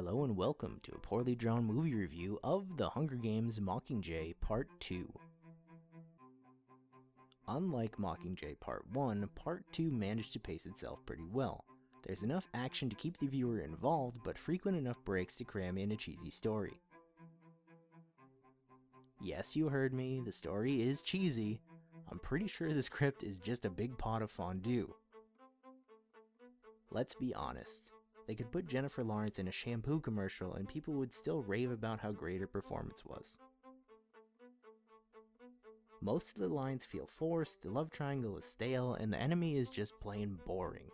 Hello and welcome to a poorly drawn movie review of The Hunger Games Mockingjay Pt2. Unlike Mockingjay Part 1, Part 2 managed to pace itself pretty well. There's enough action to keep the viewer involved, but frequent enough breaks to cram in a cheesy story. Yes, you heard me, the story is cheesy. I'm pretty sure the script is just a big pot of fondue. Let's be honest. They could put Jennifer Lawrence in a shampoo commercial and people would still rave about how great her performance was. Most of the lines feel forced, the love triangle is stale, and the enemy is just plain boring.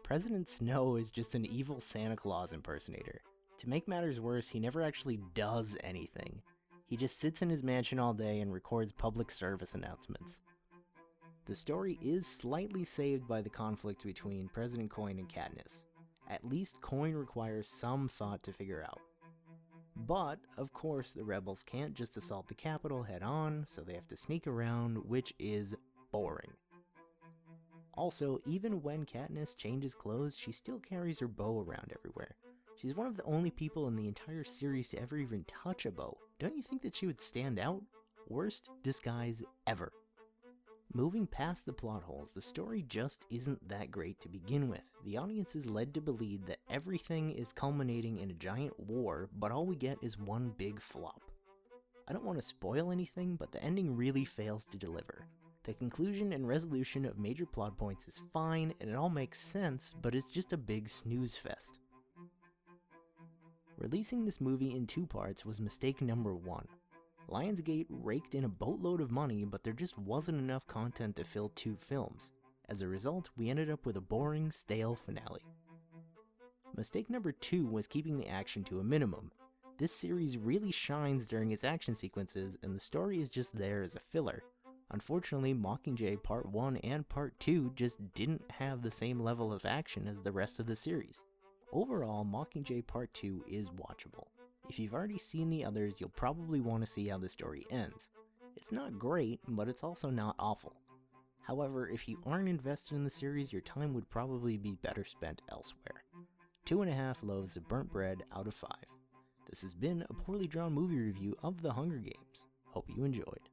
President Snow is just an evil Santa Claus impersonator. To make matters worse, he never actually does anything. He just sits in his mansion all day and records public service announcements. The story is slightly saved by the conflict between President Coin and Katniss. At least Coin requires some thought to figure out. But, of course, the rebels can't just assault the Capitol head on, so they have to sneak around, which is boring. Also, even when Katniss changes clothes, she still carries her bow around everywhere. She's one of the only people in the entire series to ever even touch a bow. Don't you think that she would stand out? Worst disguise ever. Moving past the plot holes, the story just isn't that great to begin with. The audience is led to believe that everything is culminating in a giant war, but all we get is one big flop. I don't want to spoil anything, but the ending really fails to deliver. The conclusion and resolution of major plot points is fine, and it all makes sense, but it's just a big snooze fest. Releasing this movie in 2 parts was mistake number 1. Lionsgate raked in a boatload of money, but there just wasn't enough content to fill 2 films. As a result, we ended up with a boring, stale finale. Mistake number 2 was keeping the action to a minimum. This series really shines during its action sequences, and the story is just there as a filler. Unfortunately, Mockingjay Part 1 and Part 2 just didn't have the same level of action as the rest of the series. Overall, Mockingjay Part 2 is watchable. If you've already seen the others, you'll probably want to see how the story ends. It's not great, but it's also not awful. However, if you aren't invested in the series, your time would probably be better spent elsewhere. 2.5 loaves of burnt bread out of 5. This has been a poorly drawn movie review of The Hunger Games. Hope you enjoyed.